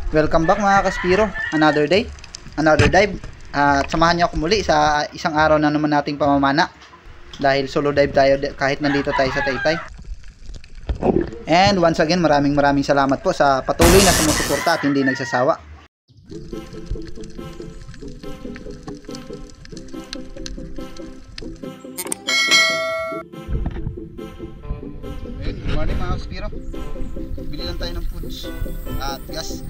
Welcome back mga Kaspiro. Another day, another dive. At samahan niyo ako muli sa isang araw na naman nating pamamana. Dahil solo dive tayo kahit nandito tayo sa Taytay. And once again, maraming salamat po sa patuloy na sumusuporta at hindi nagsasawa. Good morning mga Kaspiro. Bili lang tayo ng foods at gas.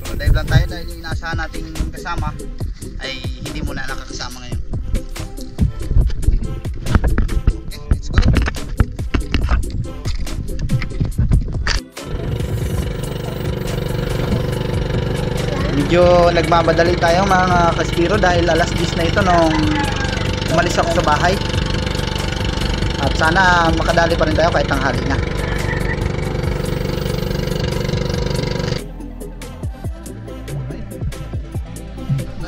So dive lang tayo dahil yung inaasahan nating kasama ay hindi muna nakakasama ngayon. Okay, let's go. Medyo nagmamadali tayo mga Kaspiro dahil alas 10 na ito nung umalis ako sa bahay. At sana makadali pa rin tayo kahit tanghali na.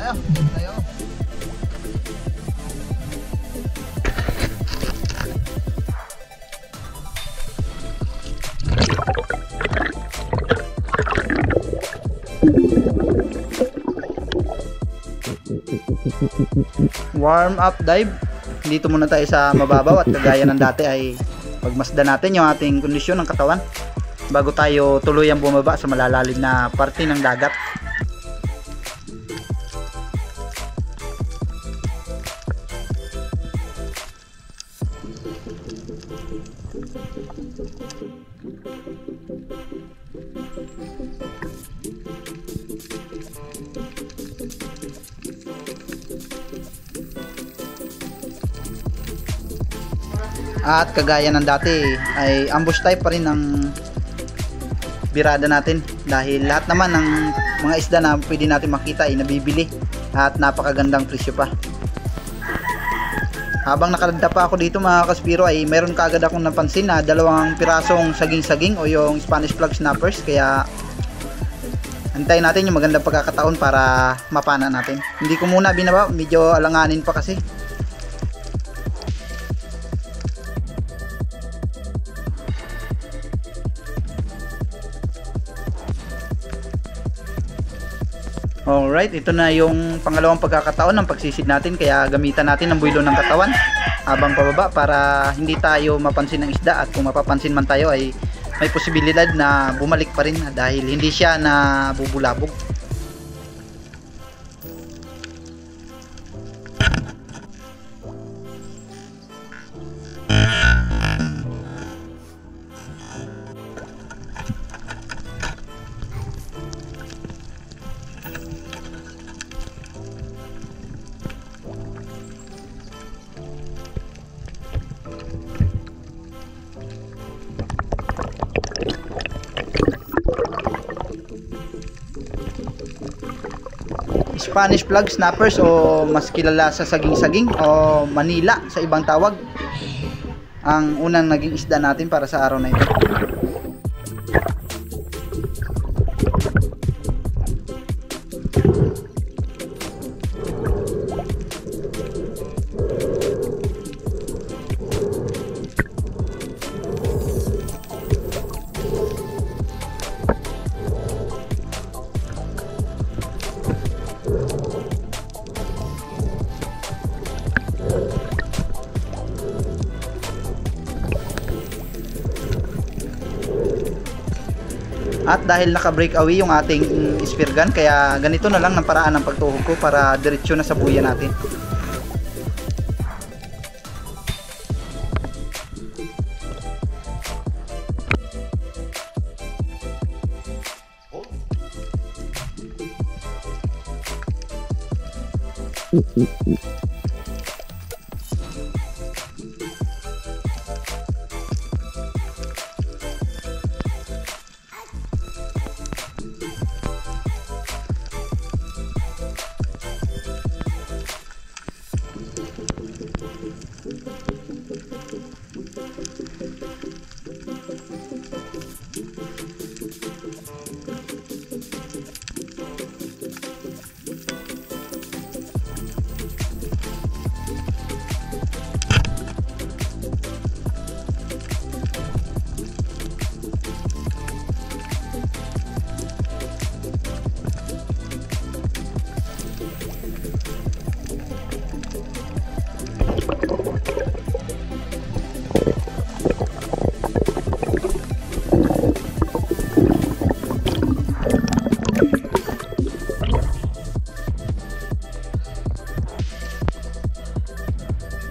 Tayo. Warm up dive. Dito muna tayo sa mababaw at kagaya ng dati ay pagmasdan natin yung ating kondisyon ng katawan bago tayo tuluyang bumaba sa malalalim na parte ng dagat. At kagaya ng dati ay ambush type pa rin ang birada natin dahil lahat naman ng mga isda na pwede natin makita ay nabibili at napakagandang presyo pa. Habang nakadada pa ako dito mga Kaspiro ay meron kaagad akong napansin na dalawang pirasong saging-saging o yung Spanish flag snappers, kaya antayin natin yung magandang pagkakataon para mapana natin. Hindi ko muna binaba, medyo alanganin pa kasi. Alright, ito na yung pangalawang pagkakataon ng pagsisid natin, kaya gamitan natin ang buwilo ng katawan habang pababa para hindi tayo mapansin ng isda, at kung mapapansin man tayo ay may posibilidad na bumalik pa rin dahil hindi siya nabubulabog. Spanish flag snappers o mas kilala sa saging-saging o Manila sa ibang tawag ang unang naging isda natin para sa araw na ito. At dahil naka-breakaway yung ating spear gun, kaya ganito na lang ng paraan ng pagtuhog ko para diretsyo na sa buya natin.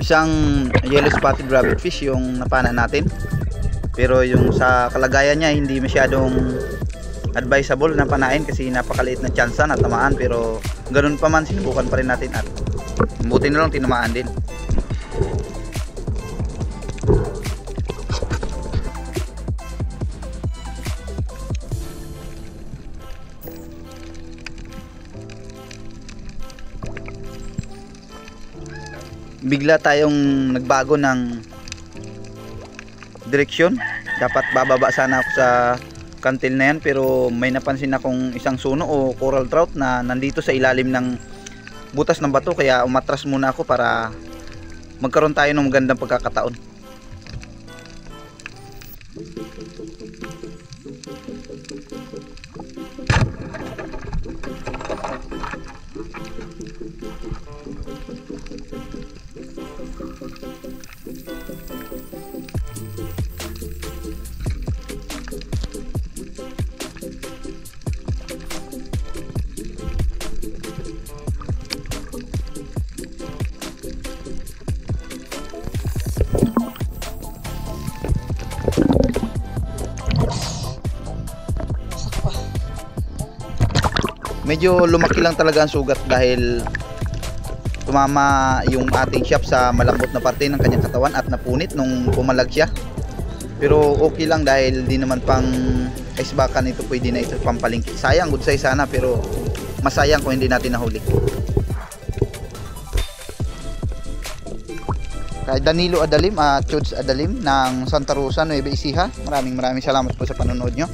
Isang yellow spotted rabbit fish yung napana natin. Pero yung sa kalagayan niya hindi masyadong advisable na panain kasi napakaliit na tsansa na tamaan, pero ganun pa man sinubukan pa rin natin at buti na lang tinamaan din. Bigla tayong nagbago ng direksyon. Dapat bababa sana ako sa kantil na yan, pero may napansin akong isang suno o coral trout na nandito sa ilalim ng butas ng bato, kaya umatras muna ako para magkaroon tayo ng magandang pagkakataon. Medyo lumaki lang talaga ang sugat dahil tumama yung ating shop sa malambot na parte ng kanyang katawan at napunit nung pumalag siya. Pero okay lang dahil di naman pang isbakan ito, pwede na ito pampalingki. Sayang, good size sana, pero masayang kung hindi natin nahuli. Kay Danilo Adalim at Chuds Adalim ng Santa Rosa, Nueva Ecija, maraming salamat po sa panonood nyo.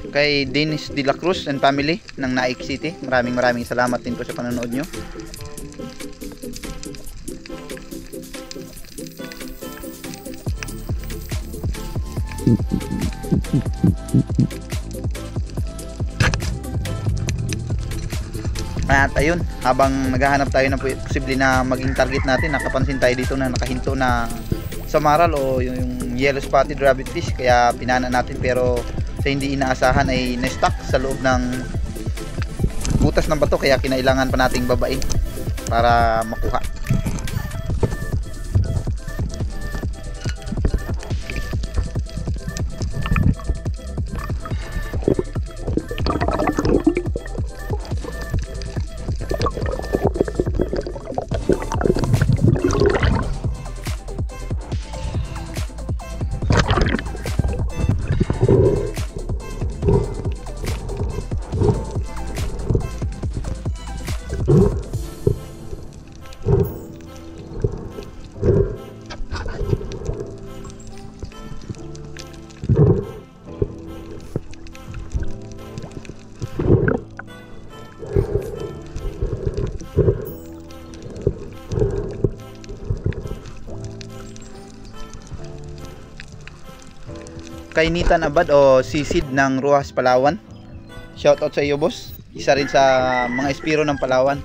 Kay Dennis De La Cruz and family ng Naik City, maraming salamat din po sa panonood nyo. At ayun, habang naghahanap tayo ng posible na maging target natin, nakapansin tayo dito na nakahinto na samaral o yung yellow spotted rabbit fish, kaya pinana natin, pero sa hindi inaasahan ay na-stuck sa loob ng butas ng bato, kaya kinailangan pa nating babain para makuha. Kay Nitan Abad o Sisid ng Ruas, Palawan, shoutout sa iyo boss. Isa rin sa mga espiro ng Palawan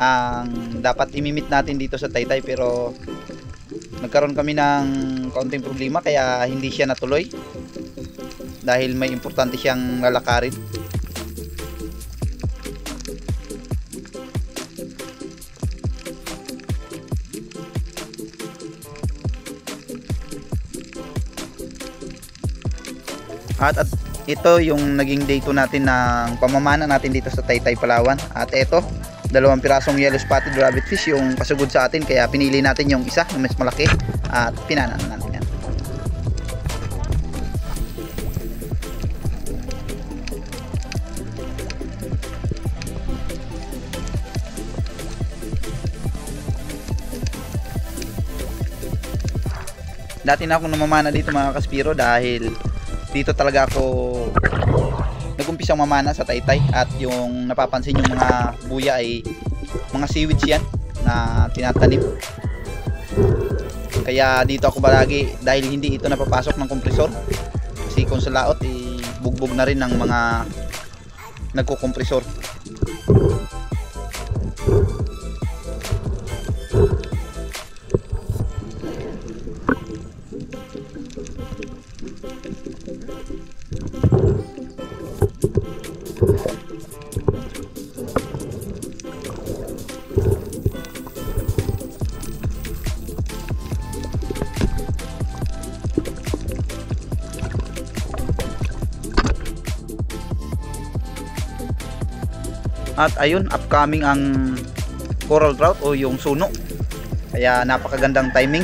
ang dapat imimit natin dito sa Taytay, pero nagkaroon kami ng kaunting problema kaya hindi siya natuloy dahil may importante siyang lalakarin. At ito yung naging day 2 natin ng pamamana natin dito sa Taytay, Palawan. At ito, 2 pirasong yellow spotted rabbit fish yung pasugod sa atin, kaya pinili natin yung isa na mas malaki at pinana natin yan. Dati na akong namamana dito mga kaspiro dahil dito talaga ako nag-umpisang mamana sa Taytay, at yung napapansin yung mga buya ay mga seaweeds yan na tinatanim. Kaya dito ako palagi dahil hindi ito napapasok ng kompresor, kasi kung sa laot bugbog na rin ng mga nagkukompresor. At ayun, upcoming ang coral trout o yung suno. Kaya napakagandang timing.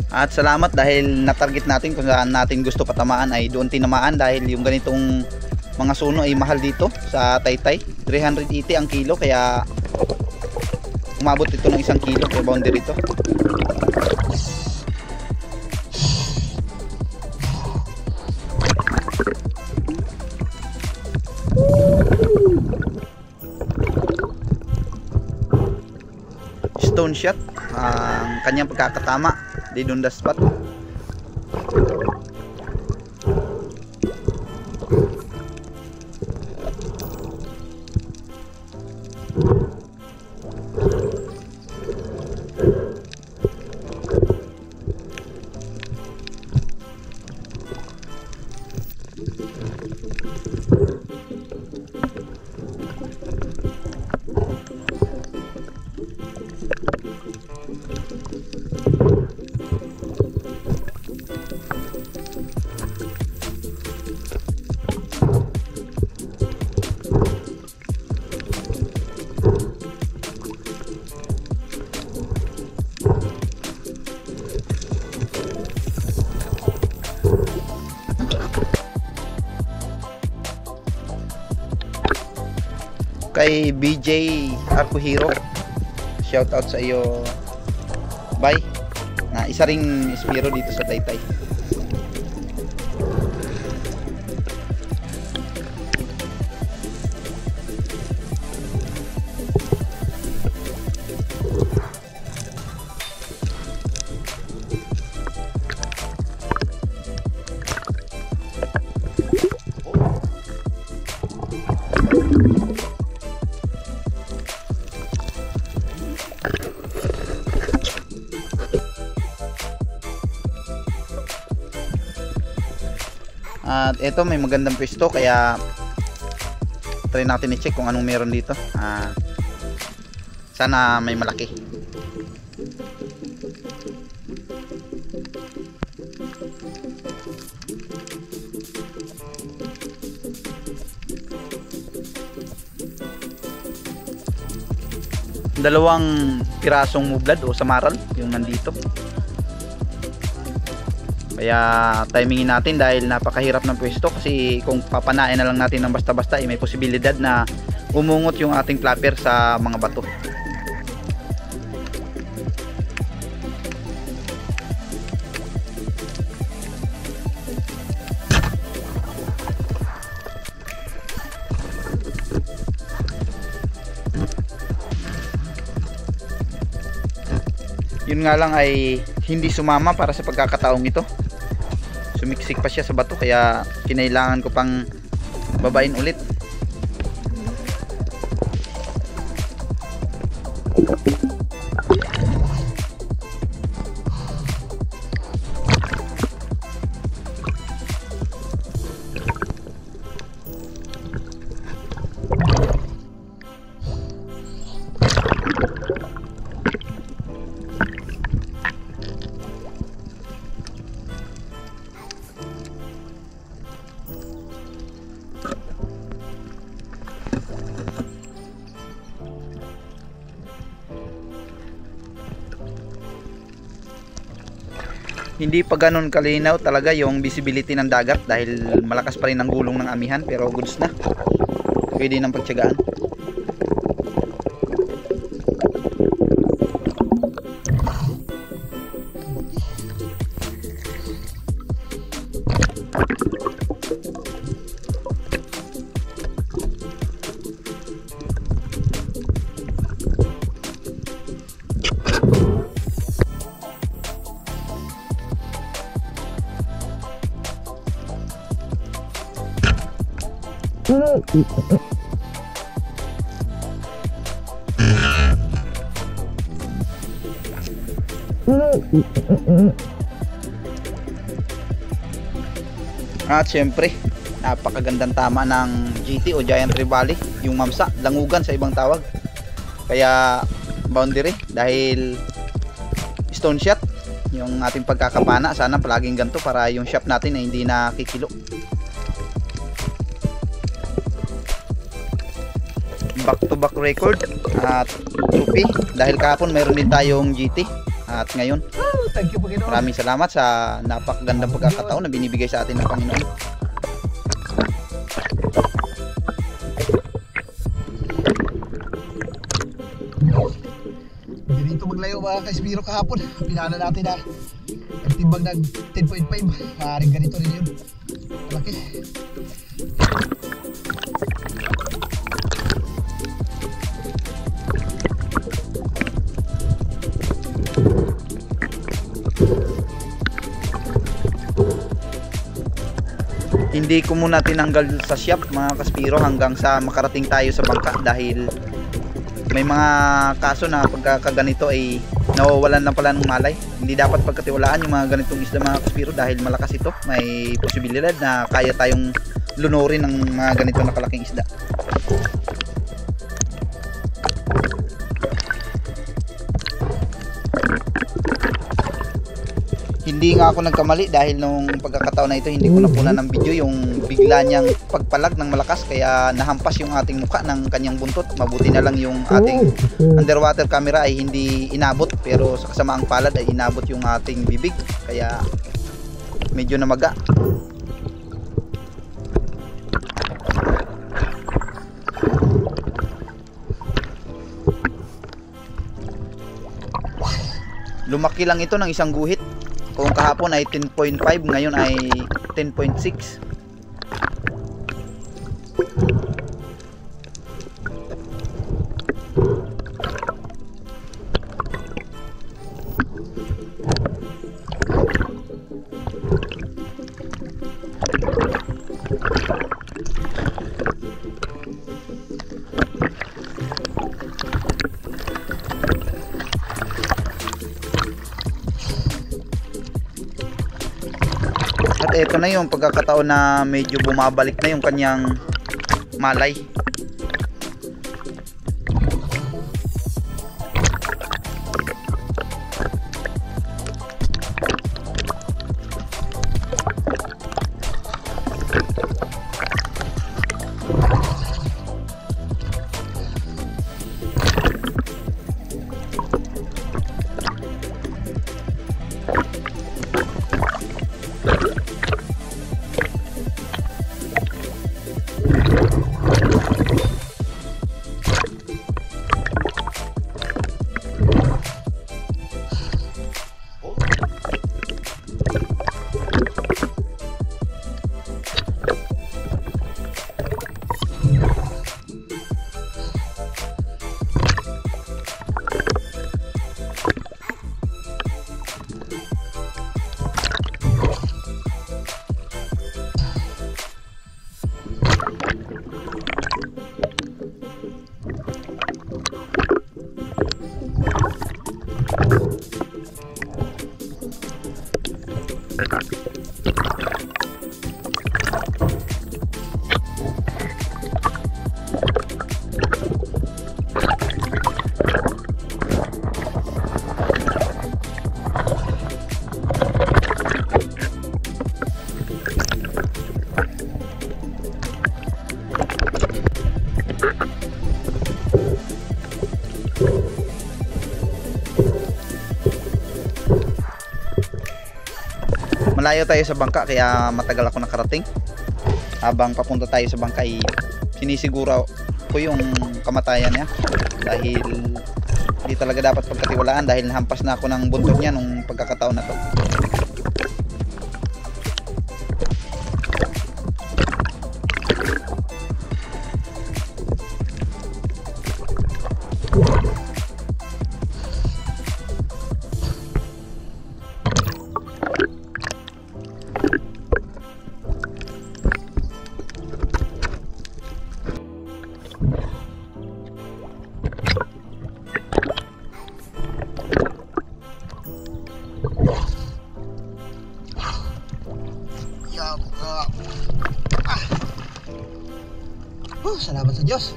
At salamat dahil na-target natin kung saan natin gusto patamaan ay doon tinamaan, dahil yung ganitong mga suno ay mahal dito sa Taytay. 380 ang kilo, kaya umabot ito ng 1 kilo kaya boundary ito. Stone shot ang kanyang pagkakatama, dead on the spot. Kay BJ Arcuhiro, shout out sa iyo, bye, na isa ring Spiro dito sa Taytay. At ito may magandang pwesto, kaya try natin i-check kung anong meron dito. Sana may malaki. Dalawang pirasong mublad o samaral yung nandito. Kaya timingin natin dahil napakahirap ng pwesto, kasi kung papanain na lang natin ng basta-basta may posibilidad na umungot yung ating flapper sa mga bato. Yun nga lang ay hindi sumama para sa pagkakataong ito. Sumiksik pa siya sa bato, kaya kinailangan ko pang babain ulit. Hindi pa ganun kalinaw talaga yung visibility ng dagat dahil malakas pa rin ang gulong ng amihan, pero goods na, pwede nang pagtiyagaan. At syempre, napakagandang tama ng GT o Giant Trevally, yung mamsa, langugan sa ibang tawag. Kaya boundary dahil stone shot yung ating pagkakapana. Sana palaging ganito para yung shop natin ay hindi nakikilo. Back to back record at tupi dahil kahapon mayroon din tayong GT at ngayon maraming salamat sa napakagandang pagkakataon na binibigay sa atin ng Panginoon. Hindi dito maglayo mga ka-Spiro kahapon. Pinana natin na timbang ng 10.5. Maaaring ganito rin yun. Malaki. Hindi ko muna tinanggal sa shop mga ka-Spiro hanggang sa makarating tayo sa bangka dahil may mga kaso na pagkakaganito ay nawawalan na pala ng malay. Hindi dapat pagkatiwalaan yung mga ganitong isda mga ka-Spiro dahil malakas ito. May posibilidad na kaya tayong lunurin ng mga ganito na kalaking isda. Hindi nga ako nagkamali dahil nung pagkakataon na ito hindi ko napunan ng video yung bigla niyang pagpalag ng malakas kaya nahampas yung ating mukha ng kanyang buntot. Mabuti na lang yung ating underwater camera ay hindi inabot, pero sa kasamaang palad ay inabot yung ating bibig kaya medyo namaga. Lumaki lang ito ng isang guhit. Kung kahapon ay 10.5, ngayon ay 10.6. At ito na yung pagkakataon na medyo bumabalik na yung kanyang malay. Malayo tayo sa bangka kaya matagal ako nakarating. Habang papunta tayo sa bangka ay sinisiguro ko yung kamatayan niya dahil hindi talaga dapat pagkatiwalaan dahil nahampas na ako ng buntot niya nung pagkakataon na to. Salamat sa Diyos.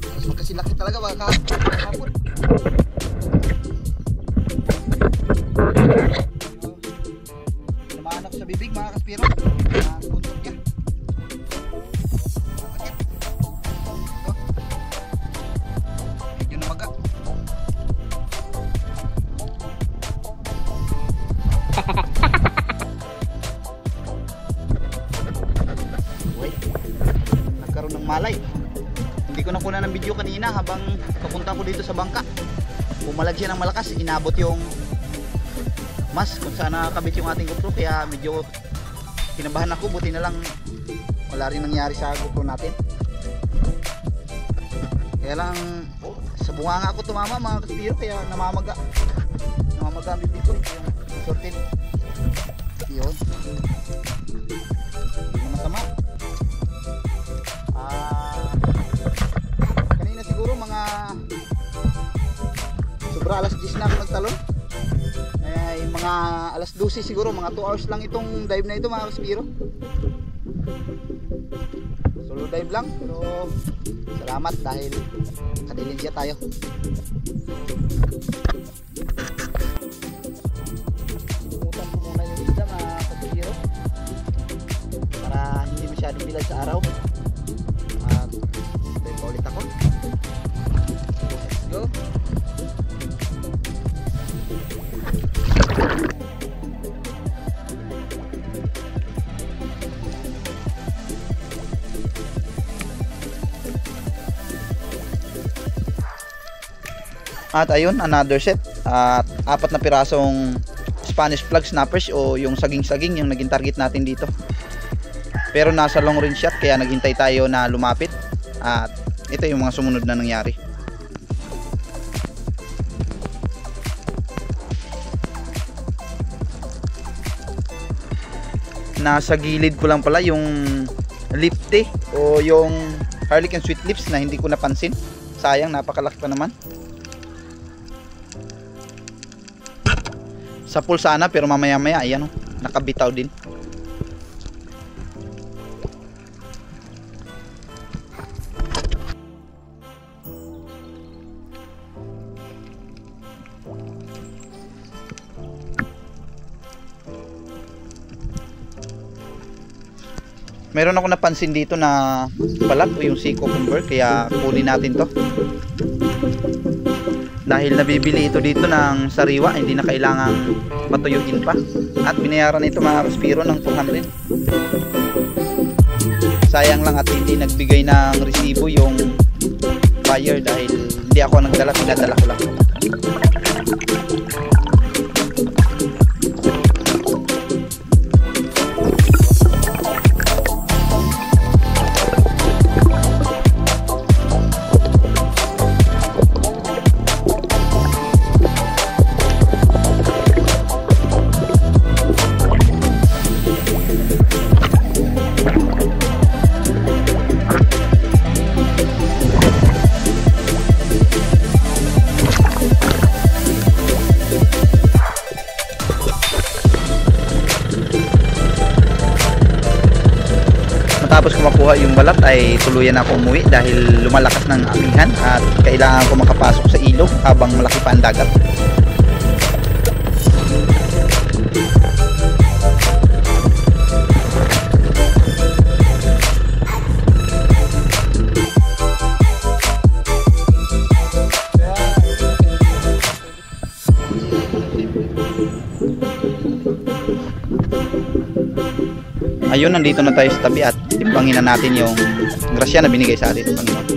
Mas magkasilaki talaga mga kahapon. Namaan ako sa bibig mga kaspiro. Buntot niya. Medyo namaga. Wait, nagkaroon ng malay. Hindi ko nakuha ng video kanina habang papunta ko dito sa bangka. Bumalag siya ng malakas, inabot yung mas kung saan nakakabit yung ating GoPro, kaya medyo kinabahan ako. Buti na lang wala rin nangyari sa GoPro natin. Kaya lang sa bunganga ako tumama mga kaspiro, kaya namamaga ang bibig ko. Ito yung sorted. Yun, hindi na masama. Kanina siguro mga sobra alas 10 na ako nagtalon. Ay, mga alas 12 siguro, mga 2 hours lang itong dive na ito mga kaspiro. Solo dive lang, pero salamat dahil kadilinsya tayo. Pumutan ko muna yung isda mga kaspiro para hindi masyadong bilad sa araw. At dive pa ulit ako. Let's go. At ayun, another set. At 4 na pirasong Spanish flag snappers o yung saging-saging yung naging target natin dito. Pero nasa long range shot kaya naghintay tayo na lumapit. At ito yung mga sumunod na nangyari. Nasa gilid ko lang pala yung lifty o yung Harlequin sweet lips na hindi ko napansin. Sayang, napakalaki pa naman. Sa pool sana pero mamaya maya ayan oh, nakabitaw din. Meron ako napansin dito na balat o yung sea cucumber, kaya kunin natin to. Dahil nabibili ito dito ng sariwa, hindi na kailangang matuyuin pa. At binayaran ito mga kaspiro ng 200. Sayang lang at hindi nagbigay ng resibo yung buyer dahil hindi ako nagdala, pinadala ko lang. Matapos ko makuha yung balat ay tuluyan ako umuwi dahil lumalakas ng amihan at kailangan ko makapasok sa ilog habang malaki pa ang dagat. Ayun, nandito na tayo sa tabi at timbangin na natin yung grasya na binigay sa atin ng Panginoon.